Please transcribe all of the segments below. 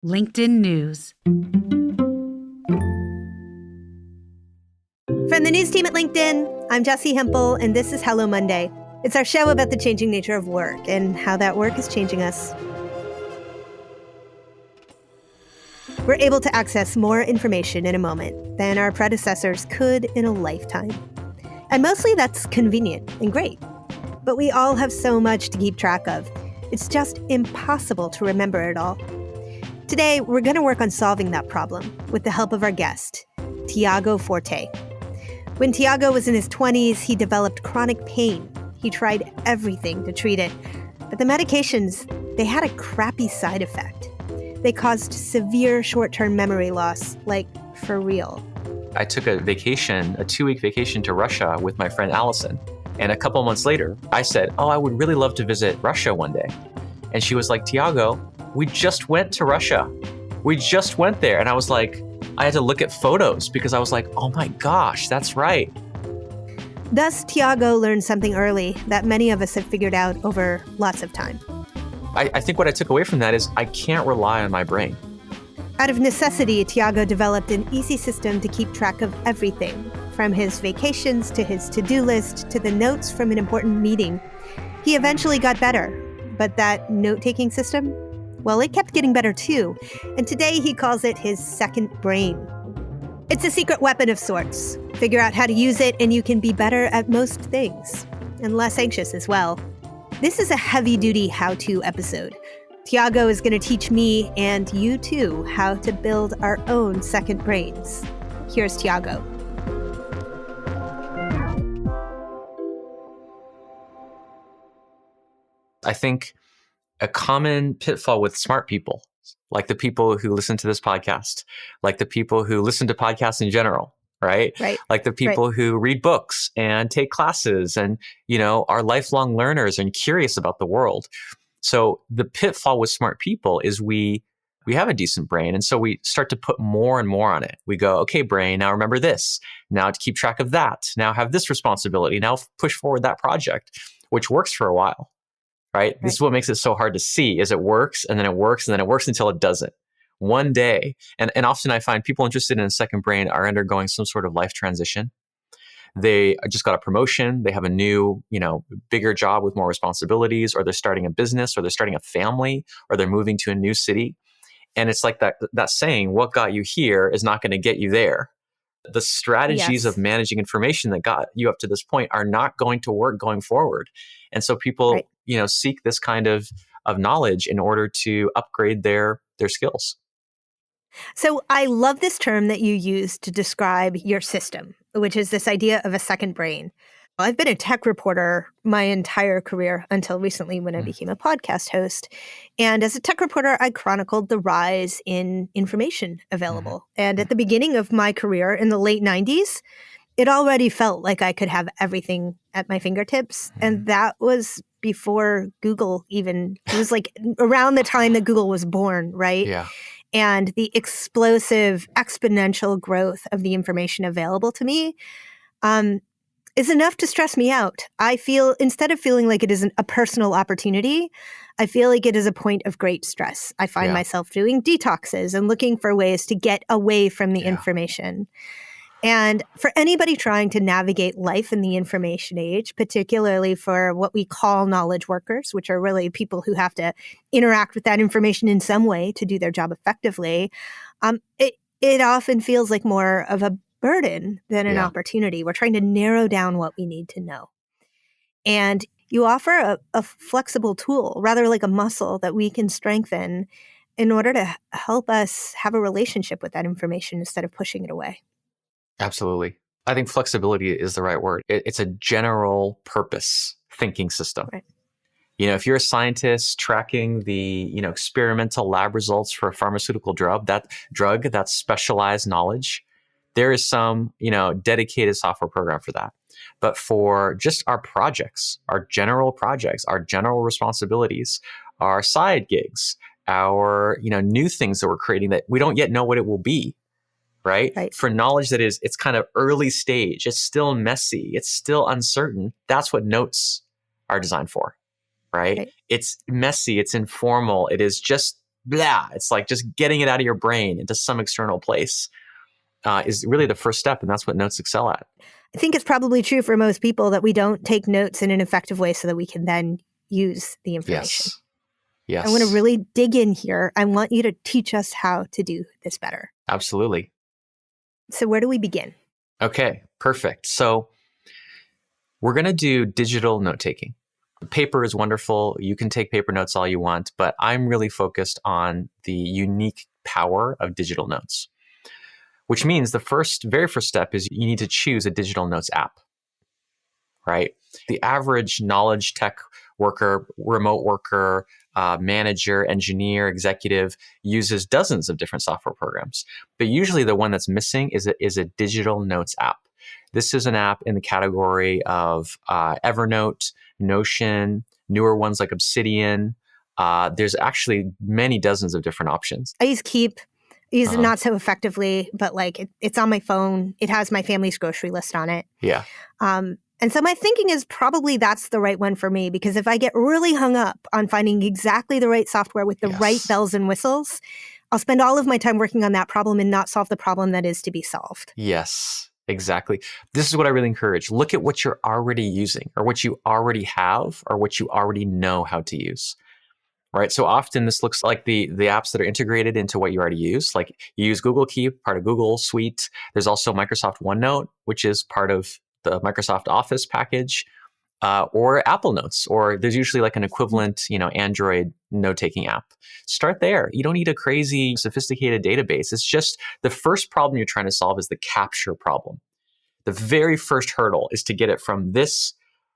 LinkedIn News. From the news team at LinkedIn, I'm Jessi Hempel, and this is Hello Monday. It's our show about the changing nature of work and how that work is changing us. We're able to access more information in a moment than our predecessors could in a lifetime. And mostly that's convenient and great. But we all have so much to keep track of. It's just impossible to remember it all. Today, we're going to work on solving that problem with the help of our guest, Tiago Forte. When Tiago was in his 20s, he developed chronic pain. He tried everything to treat it. But the medications, they had a crappy side effect. They caused severe short-term memory loss, like for real. I took a vacation, a 2-week vacation to Russia with my friend Allison. And a couple months later, I said, I would really love to visit Russia one day. And she was like, Tiago, we just went to Russia. We just went there. And I was like, I had to look at photos because I was like, oh my gosh, that's right. Thus, Tiago learned something early that many of us have figured out over lots of time. I think what I took away from that is I can't rely on my brain. Out of necessity, Tiago developed an easy system to keep track of everything, from his vacations to his to-do list to the notes from an important meeting. He eventually got better, but that note-taking system, well, it kept getting better too, and today he calls it his second brain. It's a secret weapon of sorts. Figure out how to use it and you can be better at most things, and less anxious as well. This is a heavy-duty how-to episode. Tiago is going to teach me and you too how to build our own second brains. Here's Tiago. I think a common pitfall with smart people, like the people who listen to this podcast, like the people who listen to podcasts in general, right? Like the people who read books and take classes and, are lifelong learners and curious about the world. So the pitfall with smart people is we have a decent brain. And so we start to put more and more on it. We go, okay, brain, now remember this. Now to keep track of that. Now have this responsibility. Now push forward that project, which works for a while, right? This is what makes it so hard to see is it works and then it works and then it works until it doesn't. One day, and often I find people interested in a second brain are undergoing some sort of life transition. They just got a promotion, they have a new, bigger job with more responsibilities, or they're starting a business, or they're starting a family, or they're moving to a new city. And it's like that saying, what got you here is not going to get you there. The strategies of managing information that got you up to this point are not going to work going forward. And so people, seek this kind of knowledge in order to upgrade their skills. So I love this term that you use to describe your system, which is this idea of a second brain. I've been a tech reporter my entire career until recently when I became a podcast host. And as a tech reporter, I chronicled the rise in information available. And at the beginning of my career in the late 90s, it already felt like I could have everything at my fingertips. And that was before Google even, it was like around the time that Google was born, right? Yeah. And the explosive exponential growth of the information available to me is enough to stress me out. I feel, instead of feeling like it isn't a personal opportunity, I feel like it is a point of great stress. I find myself doing detoxes and looking for ways to get away from the information. And for anybody trying to navigate life in the information age, particularly for what we call knowledge workers, which are really people who have to interact with that information in some way to do their job effectively, it often feels like more of a burden than an opportunity. We're trying to narrow down what we need to know. And you offer a flexible tool, rather like a muscle that we can strengthen in order to help us have a relationship with that information instead of pushing it away. Absolutely. I think flexibility is the right word. It's a general purpose thinking system. Right. If you're a scientist tracking the, experimental lab results for a pharmaceutical drug, that's specialized knowledge, there is some, dedicated software program for that. But for just our projects, our general responsibilities, our side gigs, our, new things that we're creating that we don't yet know what it will be. Right? For knowledge that it's kind of early stage, it's still messy, it's still uncertain. That's what notes are designed for, right? It's messy, it's informal. It is just blah. It's like just getting it out of your brain into some external place is really the first step. And that's what notes excel at. I think it's probably true for most people that we don't take notes in an effective way so that we can then use the information. Yes. I want to really dig in here. I want you to teach us how to do this better. Absolutely. So where do we begin? Okay, perfect. So we're going to do digital note taking. Paper is wonderful. You can take paper notes all you want, but I'm really focused on the unique power of digital notes, which means the very first step is you need to choose a digital notes app, right? The average knowledge tech worker, remote worker, manager, engineer, executive uses dozens of different software programs. But usually the one that's missing is a digital notes app. This is an app in the category of Evernote, Notion, newer ones like Obsidian. There's actually many dozens of different options. I use Keep. I use it not so effectively, but like it's on my phone. It has my family's grocery list on it. Yeah. And so my thinking is probably that's the right one for me, because if I get really hung up on finding exactly the right software with the right bells and whistles, I'll spend all of my time working on that problem and not solve the problem that is to be solved. Yes, exactly. This is what I really encourage. Look at what you're already using or what you already have or what you already know how to use. Right. So often this looks like the apps that are integrated into what you already use. Like you use Google Keep, part of Google Suite. There's also Microsoft OneNote, which is part of the Microsoft Office package, or Apple Notes, or there's usually like an equivalent, Android note-taking app. Start there. You don't need a crazy, sophisticated database. It's just the first problem you're trying to solve is the capture problem. The very first hurdle is to get it from this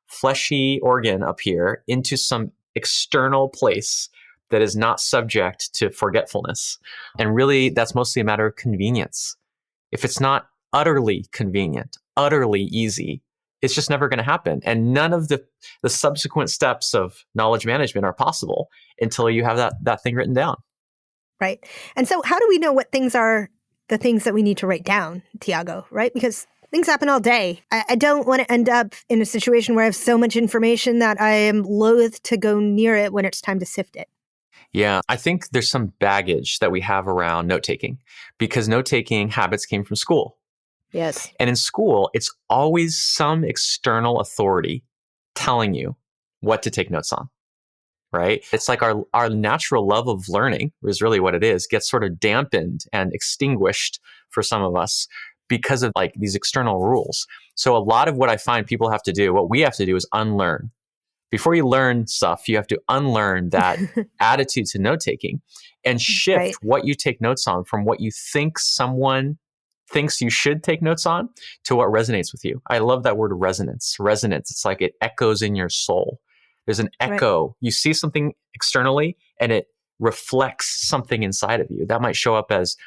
fleshy organ up here into some external place that is not subject to forgetfulness. And really, that's mostly a matter of convenience. If it's not utterly convenient, utterly easy, it's just never going to happen. And none of the subsequent steps of knowledge management are possible until you have that thing written down. Right. And so how do we know what things are the things that we need to write down, Tiago, right? Because things happen all day. I don't want to end up in a situation where I have so much information that I am loath to go near it when it's time to sift it. Yeah, I think there's some baggage that we have around note-taking because note-taking habits came from school. Yes. And in school, it's always some external authority telling you what to take notes on, right? It's like our natural love of learning is really what it is, gets sort of dampened and extinguished for some of us because of like these external rules. So a lot of what I find people have to do, what we have to do is unlearn. Before you learn stuff, you have to unlearn that attitude to note-taking and shift what you take notes on from what you think someone thinks you should take notes on to what resonates with you. I love that word resonance. Resonance. It's like it echoes in your soul. There's an echo. Right. You see something externally and it reflects something inside of you. That might show up as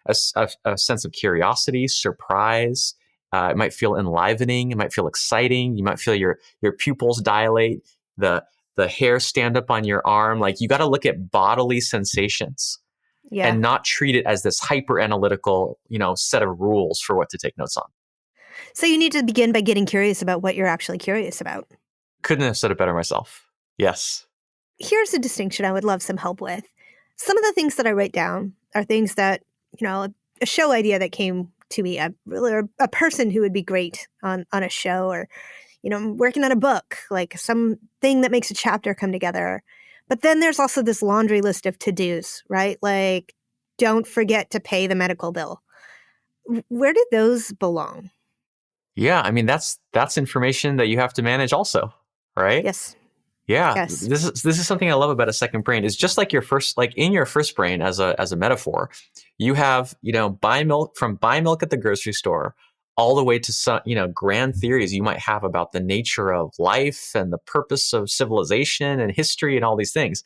a sense of curiosity, surprise. It might feel enlivening. It might feel exciting. You might feel your pupils dilate, the hair stand up on your arm. Like you got to look at bodily sensations. Yeah. And not treat it as this hyper analytical, set of rules for what to take notes on. So you need to begin by getting curious about what you're actually curious about. Couldn't have said it better myself. Yes. Here's a distinction I would love some help with. Some of the things that I write down are things that, a show idea that came to me, a person who would be great on a show, or, I'm working on a book, like something that makes a chapter come together. But then there's also this laundry list of to-dos, right? Like, don't forget to pay the medical bill. Where do those belong? Yeah, I mean, that's information that you have to manage also, right? Yes. Yeah. Yes. This is something I love about a second brain is just like in your first brain as a metaphor, you have, buy milk at the grocery store all the way to some, grand theories you might have about the nature of life and the purpose of civilization and history and all these things.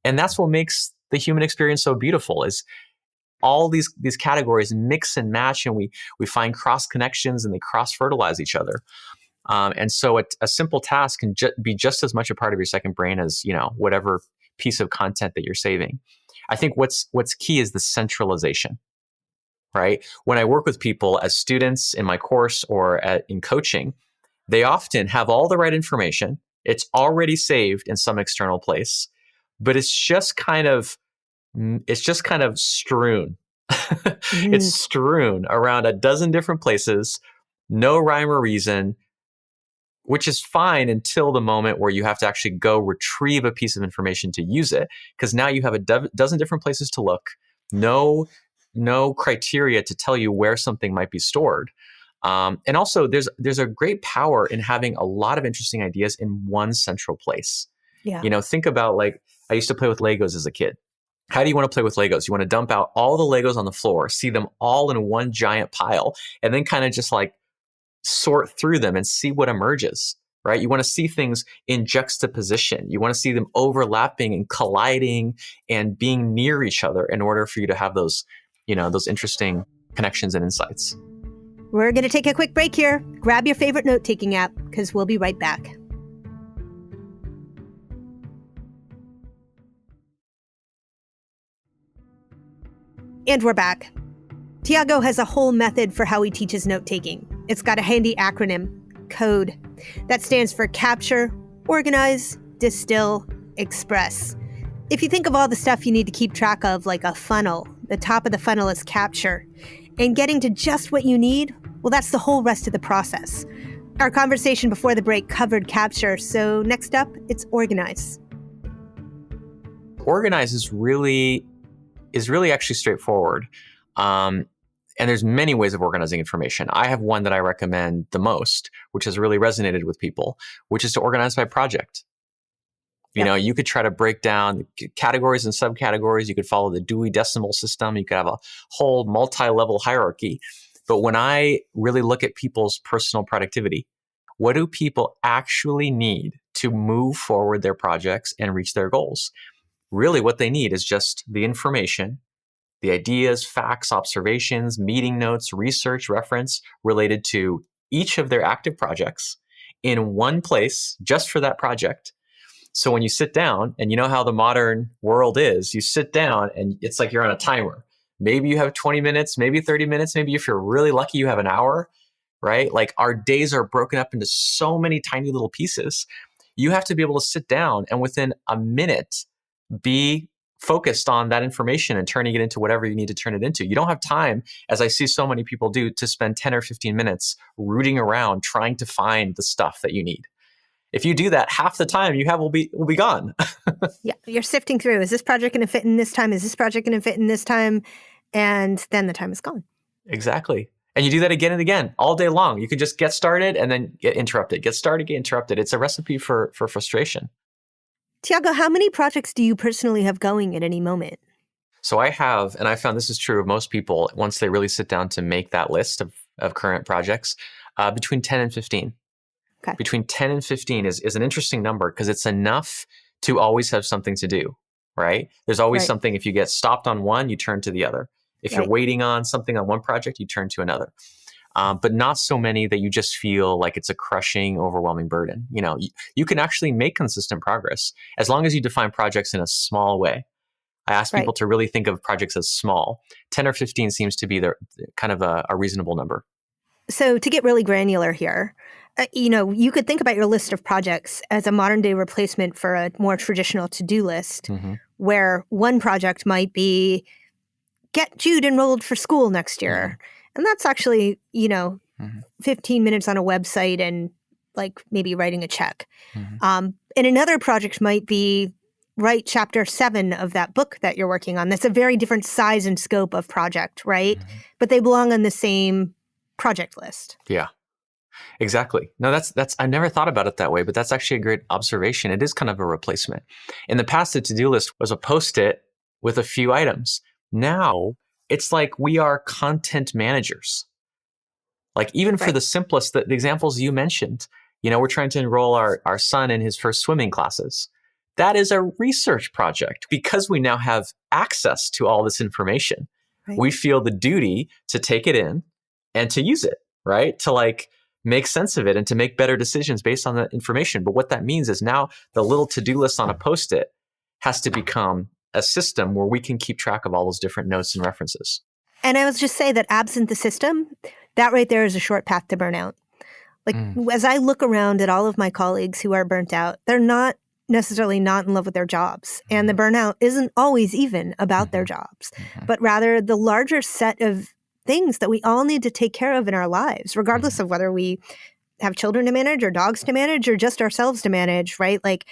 And that's what makes the human experience so beautiful is all these categories mix and match, and we find cross connections and they cross fertilize each other. And so a simple task can be just as much a part of your second brain as, whatever piece of content that you're saving. I think what's key is the centralization. Right? When I work with people as students in my course or in coaching, they often have all the right information. It's already saved in some external place, but it's just kind of It's just kind of strewn. It's strewn around a dozen different places, no rhyme or reason, which is fine until the moment where you have to actually go retrieve a piece of information to use it. Because now you have a dozen different places to look, no criteria to tell you where something might be stored. And also there's a great power in having a lot of interesting ideas in one central place. Yeah. Think about, like, I used to play with Legos as a kid. How do you want to play with Legos? You want to dump out all the Legos on the floor, see them all in one giant pile, and then kind of just like sort through them and see what emerges, right? You want to see things in juxtaposition. You want to see them overlapping and colliding and being near each other in order for you to have those, those interesting connections and insights. We're going to take a quick break here. Grab your favorite note-taking app, because we'll be right back. And we're back. Tiago has a whole method for how he teaches note-taking. It's got a handy acronym, CODE. That stands for Capture, Organize, Distill, Express. If you think of all the stuff you need to keep track of, like a funnel, the top of the funnel is capture. And getting to just what you need, well, that's the whole rest of the process. Our conversation before the break covered capture, so next up, it's organize. Organize is really actually straightforward. And there's many ways of organizing information. I have one that I recommend the most, which has really resonated with people, which is to organize by project. You could try to break down categories and subcategories. You could follow the Dewey Decimal System. You could have a whole multi-level hierarchy. But when I really look at people's personal productivity, what do people actually need to move forward their projects and reach their goals? Really, what they need is just the information, the ideas, facts, observations, meeting notes, research, reference related to each of their active projects in one place just for that project. So when you sit down, and you know how the modern world is, you sit down and it's like you're on a timer. Maybe you have 20 minutes, maybe 30 minutes, maybe if you're really lucky, you have an hour, right? Like, our days are broken up into so many tiny little pieces. You have to be able to sit down and within a minute be focused on that information and turning it into whatever you need to turn it into. You don't have time, as I see so many people do, to spend 10 or 15 minutes rooting around trying to find the stuff that you need. If you do that, half the time you have will be gone. Yeah, you're sifting through. Is this project going to fit in this time? Is this project going to fit in this time? And then the time is gone. Exactly. And you do that again and again all day long. You can just get started and then get interrupted. Get started, get interrupted. It's a recipe for frustration. Tiago, how many projects do you personally have going at any moment? So I have, and I found this is true of most people, once they really sit down to make that list of current projects, between 10 and 15. Okay. Between 10 and 15 is an interesting number because it's enough to always have something to do, right? There's always something. If you get stopped on one, you turn to the other. If you're waiting on something on one project, you turn to another. But not so many that you just feel like it's a crushing, overwhelming burden. You can actually make consistent progress as long as you define projects in a small way. I ask people to really think of projects as small. 10 or 15 seems to be kind of a reasonable number. So to get really granular here, you could think about your list of projects as a modern day replacement for a more traditional to-do list, where one project might be get Jude enrolled for school next year. And that's actually, 15 minutes on a website and like maybe writing a check. And another project might be write chapter 7 of that book that you're working on. That's a very different size and scope of project, right? But they belong on the same project list. Yeah, exactly. No, that's I never thought about it that way, but that's actually a great observation. It is kind of a replacement. In the past, the to-do list was a Post-it with a few items. Now, it's like we are content managers. Like even for the simplest, the examples you mentioned, we're trying to enroll our son in his first swimming classes. That is a research project. Because we now have access to all this information, we feel the duty to take it in and to use it, right? To make sense of it and to make better decisions based on that information. But what that means is now the little to-do list on a Post-it has to become a system where we can keep track of all those different notes and references. And I would just say that absent the system, that right there is a short path to burnout. As I look around at all of my colleagues who are burnt out, they're not necessarily not in love with their jobs. And the burnout isn't always even about their jobs, but rather the larger set of things that we all need to take care of in our lives, regardless of whether we have children to manage or dogs to manage or just ourselves to manage, right? Like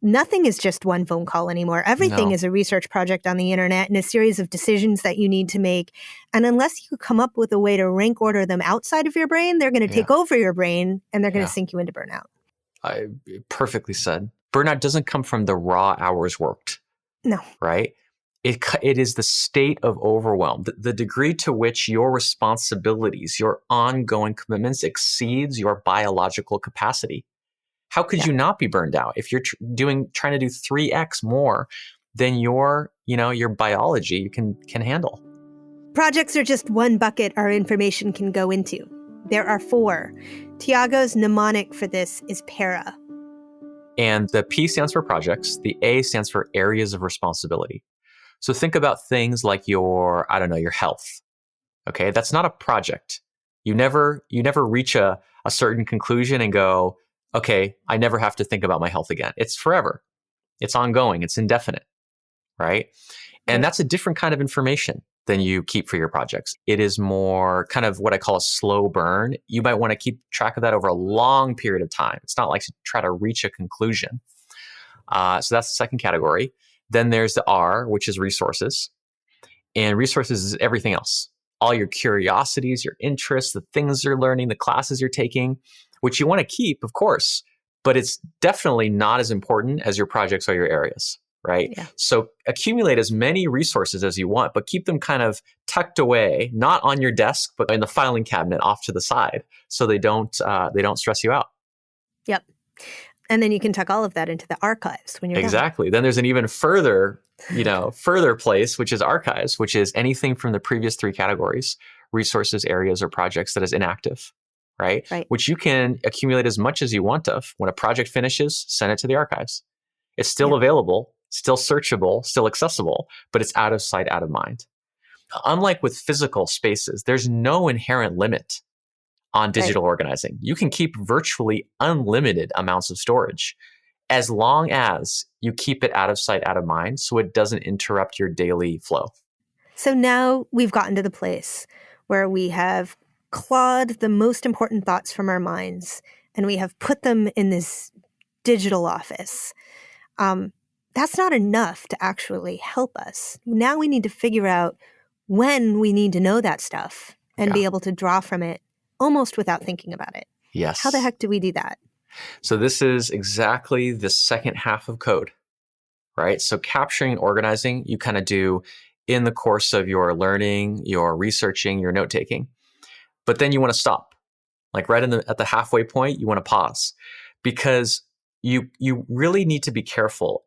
nothing is just one phone call anymore. Everything is a research project on the internet and a series of decisions that you need to make. And unless you come up with a way to rank order them outside of your brain, they're going to take over your brain and they're going to sink you into burnout. Perfectly said. Burnout doesn't come from the raw hours worked. No. Right? It is the state of overwhelm. The degree to which your responsibilities, your ongoing commitments exceeds your biological capacity. How could you not be burned out if you're trying to do 3x more than your biology you can handle? Projects are just one bucket our information can go into. There are 4. Tiago's mnemonic for this is PARA. And the P stands for projects. The A stands for areas of responsibility. So think about things like your health. Okay, that's not a project. You never reach a certain conclusion and go, okay, I never have to think about my health again. It's forever. It's ongoing. It's indefinite, right? And that's a different kind of information than you keep for your projects. It is more kind of what I call a slow burn. You might want to keep track of that over a long period of time. It's not like to try to reach a conclusion. So that's the second category. Then there's the R, which is resources. And resources is everything else. All your curiosities, your interests, the things you're learning, the classes you're taking, which you want to keep, of course, but it's definitely not as important as your projects or your areas, right? Yeah. So accumulate as many resources as you want, but keep them kind of tucked away, not on your desk, but in the filing cabinet off to the side, so they don't stress you out. Yep. And then you can tuck all of that into the archives when you're Exactly. done. Then there's an even further place, which is archives, which is anything from the previous 3 categories, resources, areas, or projects that is inactive, right? Which you can accumulate as much as you want of. When a project finishes, send it to the archives. It's still available, still searchable, still accessible, but it's out of sight, out of mind. Unlike with physical spaces, there's no inherent limit on digital organizing. You can keep virtually unlimited amounts of storage as long as you keep it out of sight, out of mind, so it doesn't interrupt your daily flow. So now we've gotten to the place where we have clawed the most important thoughts from our minds and we have put them in this digital office. That's not enough to actually help us. Now we need to figure out when we need to know that stuff and be able to draw from it almost without thinking about it. Yes. How the heck do we do that? So this is exactly the second half of code, right? So capturing and organizing, you kind of do in the course of your learning, your researching, your note-taking. But then you want to stop. Like right at the halfway point, you want to pause, because you really need to be careful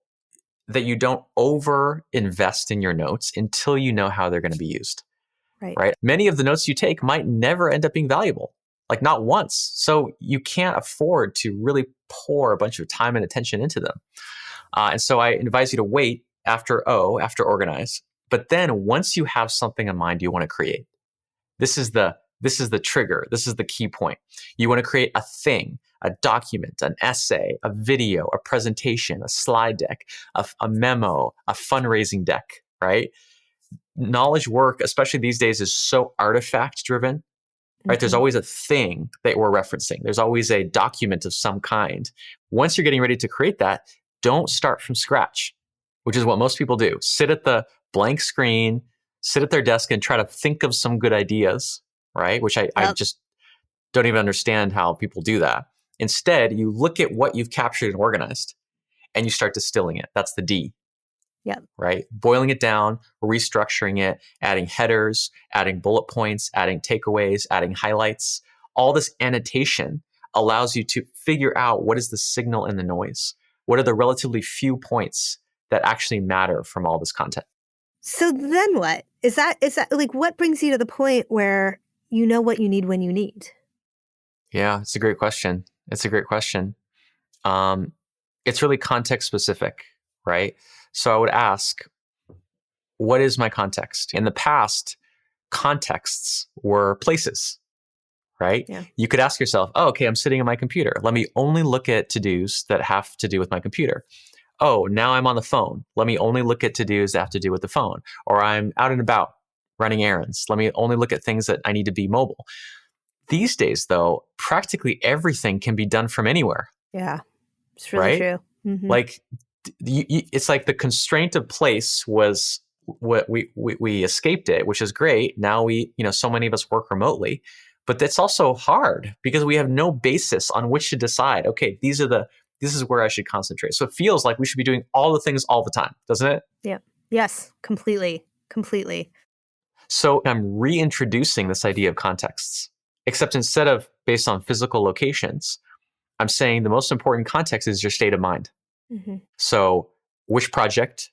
that you don't over invest in your notes until you know how they're going to be used. Right? Many of the notes you take might never end up being valuable, like not once. So you can't afford to really pour a bunch of time and attention into them. And so I advise you to wait after organize. But then once you have something in mind you want to create, this is the trigger. This is the key point. You want to create a thing, a document, an essay, a video, a presentation, a slide deck, a memo, a fundraising deck, right? Knowledge work, especially these days, is so artifact driven, right? There's always a thing that we're referencing. There's always a document of some kind. Once you're getting ready to create that, don't start from scratch, which is what most people do. Sit at the blank screen, sit at their desk and try to think of some good ideas, right? Which I just don't even understand how people do that. Instead, you look at what you've captured and organized and you start distilling it. That's the D. Yep. Right? Boiling it down, restructuring it, adding headers, adding bullet points, adding takeaways, adding highlights. All this annotation allows you to figure out what is the signal in the noise. What are the relatively few points that actually matter from all this content? So then what? Is that like, what brings you to the point where you know what you need when you need? Yeah, it's a great question. It's really context specific, right? So I would ask, what is my context? In the past, contexts were places, right? Yeah. You could ask yourself, oh, okay, I'm sitting at my computer. Let me only look at to-dos that have to do with my computer. oh, now I'm on the phone. Let me only look at to-dos that have to do with the phone. Or I'm out and about running errands. Let me only look at things that I need to be mobile. These days, though, practically everything can be done from anywhere. Yeah, it's really right? true. Mm-hmm. Like, it's like the constraint of place was what we escaped it, which is great. Now so many of us work remotely, but that's also hard because we have no basis on which to decide, okay, this is where I should concentrate. So it feels like we should be doing all the things all the time, doesn't it? Yeah. Yes, completely. So I'm reintroducing this idea of contexts, except instead of based on physical locations, I'm saying the most important context is your state of mind. Mm-hmm. So which project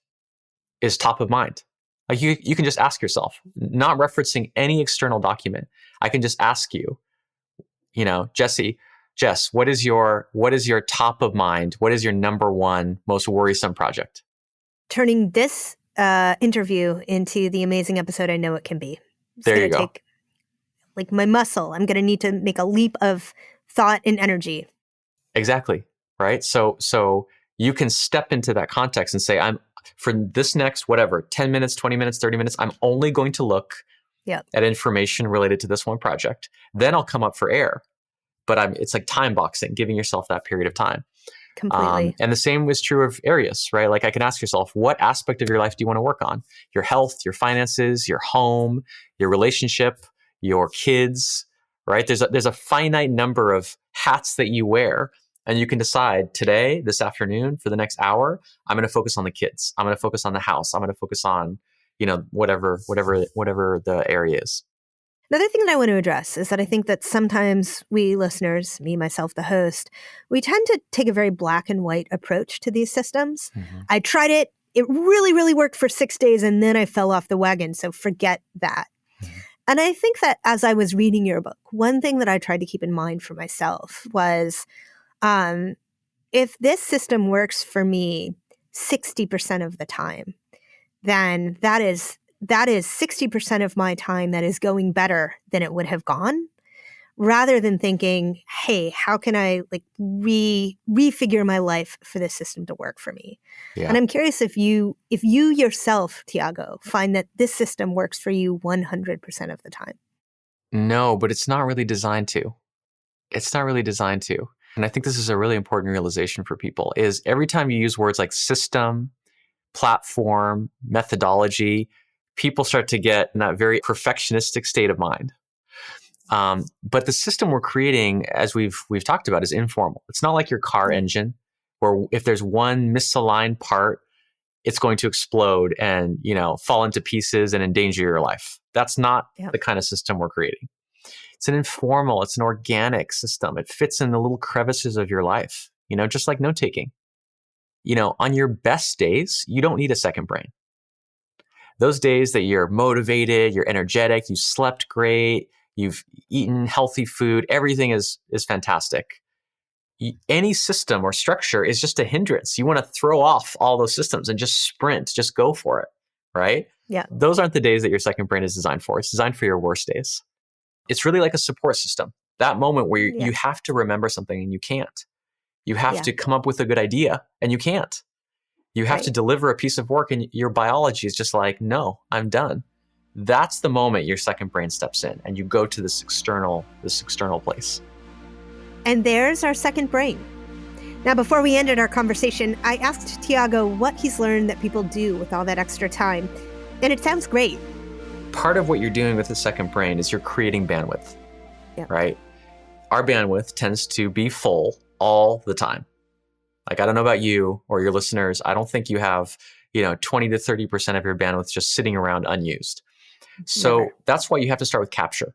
is top of mind? Like you can just ask yourself, not referencing any external document. I can just ask you, Jess, what is your top of mind? What is your number one most worrisome project? Turning this interview into the amazing episode I know it can be. There you go. Take, like my muscle. I'm going to need to make a leap of thought and energy. Exactly. Right. So you can step into that context and say, I'm for this next, 10 minutes, 20 minutes, 30 minutes, I'm only going to look at information related to this one project. Then I'll come up for air. But it's like time boxing, giving yourself that period of time. Completely. And the same is true of areas, right? Like I can ask yourself, what aspect of your life do you want to work on? Your health, your finances, your home, your relationship, your kids, right? There's a finite number of hats that you wear. And you can decide today, this afternoon, for the next hour, I'm going to focus on the kids. I'm going to focus on the house. I'm going to focus on, whatever the area is. Another thing that I want to address is that I think that sometimes we listeners, me, myself, the host, we tend to take a very black and white approach to these systems. Mm-hmm. I tried it. It really, really worked for 6 days, and then I fell off the wagon. So forget that. Mm-hmm. And I think that as I was reading your book, one thing that I tried to keep in mind for myself was, if this system works for me 60% of the time, then that is 60% of my time that is going better than it would have gone, rather than thinking, hey, how can I refigure my life for this system to work for me? Yeah. And I'm curious if you yourself, Tiago, find that this system works for you 100% of the time. No, but it's not really designed to. And I think this is a really important realization for people is every time you use words like system, platform, methodology, people start to get in that very perfectionistic state of mind. But the system we're creating, as we've talked about, is informal. It's not like your car engine, where if there's one misaligned part, it's going to explode and fall into pieces and endanger your life. That's not the kind of system we're creating. It's an informal, it's an organic system. It fits in the little crevices of your life, just like note-taking. On your best days, you don't need a second brain. Those days that you're motivated, you're energetic, you slept great, you've eaten healthy food, everything is fantastic. Any system or structure is just a hindrance. You want to throw off all those systems and just sprint, just go for it, right? Yeah. Those aren't the days that your second brain is designed for. It's designed for your worst days. It's really like a support system. That moment where you have to remember something and you can't. You have to come up with a good idea and you can't. You have to deliver a piece of work and your biology is just like, no, I'm done. That's the moment your second brain steps in and you go to this external place. And there's our second brain. Now, before we ended our conversation, I asked Tiago what he's learned that people do with all that extra time. And it sounds great. Part of what you're doing with the second brain is you're creating bandwidth, right? Our bandwidth tends to be full all the time. Like, I don't know about you or your listeners. I don't think you have, 20 to 30% of your bandwidth just sitting around unused. So that's why you have to start with capture.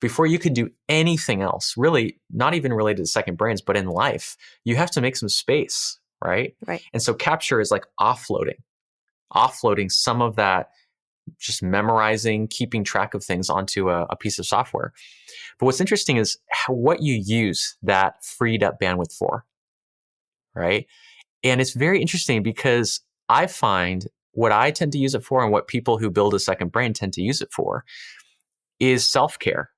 Before you can do anything else, really not even related to second brains, but in life, you have to make some space, right? Right. And so capture is like offloading some of that, just memorizing, keeping track of things onto a piece of software. But what's interesting is what you use that freed up bandwidth for, right? And it's very interesting because I find what I tend to use it for and what people who build a second brain tend to use it for is self-care,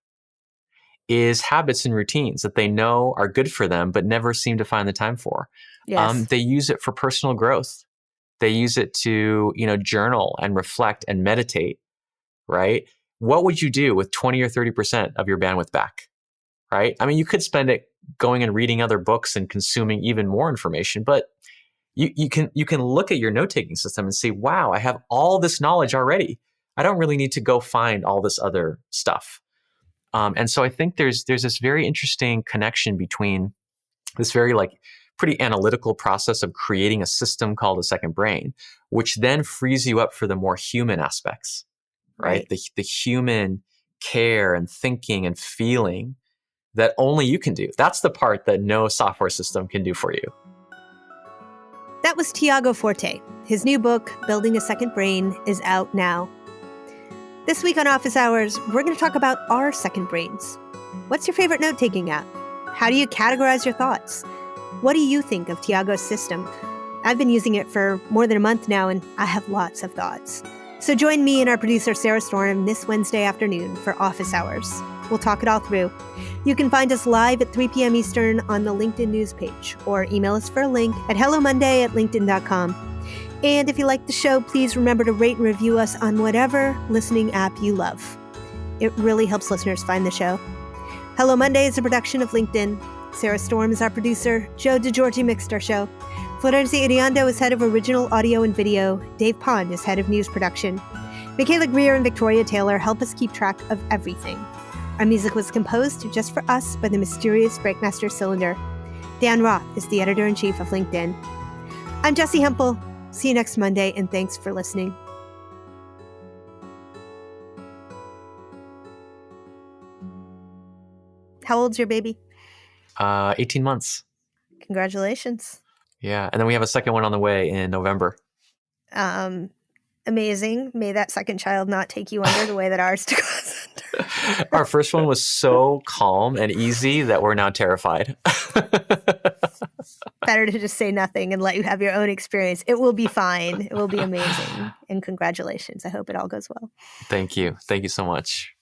is habits and routines that they know are good for them, but never seem to find the time for. Yes. They use it for personal growth. They use it to, journal and reflect and meditate, right? What would you do with 20 or 30% of your bandwidth back, right? I mean, you could spend it going and reading other books and consuming even more information, but you can look at your note-taking system and see, wow, I have all this knowledge already. I don't really need to go find all this other stuff. And so I think there's this very interesting connection between this very pretty analytical process of creating a system called a second brain, which then frees you up for the more human aspects, right? The human care and thinking and feeling that only you can do. That's the part that no software system can do for you. That was Tiago Forte. His new book, Building a Second Brain, is out now. This week on Office Hours, we're going to talk about our second brains. What's your favorite note-taking app? How do you categorize your thoughts? What do you think of Tiago's system? I've been using it for more than a month now, and I have lots of thoughts. So join me and our producer, Sarah Storm, this Wednesday afternoon for Office Hours. We'll talk it all through. You can find us live at 3 p.m. Eastern on the LinkedIn news page, or email us for a link at hellomonday@linkedin.com. And if you like the show, please remember to rate and review us on whatever listening app you love. It really helps listeners find the show. Hello Monday is a production of LinkedIn. Sarah Storm is our producer. Joe DeGiorgi mixed our show. Florenzi Iriondo is head of original audio and video. Dave Pond is head of news production. Michaela Greer and Victoria Taylor help us keep track of everything. Our music was composed just for us by the mysterious Breakmaster Cylinder. Dan Roth is the editor-in-chief of LinkedIn. I'm Jessi Hempel. See you next Monday, and thanks for listening. How old's your baby? 18 months. Congratulations. Yeah. And then we have a second one on the way in November. Amazing. May that second child not take you under the way that ours took us under. Our first one was so calm and easy that we're now terrified. Better to just say nothing and let you have your own experience. It will be fine. It will be amazing. And congratulations. I hope it all goes well. Thank you. Thank you so much.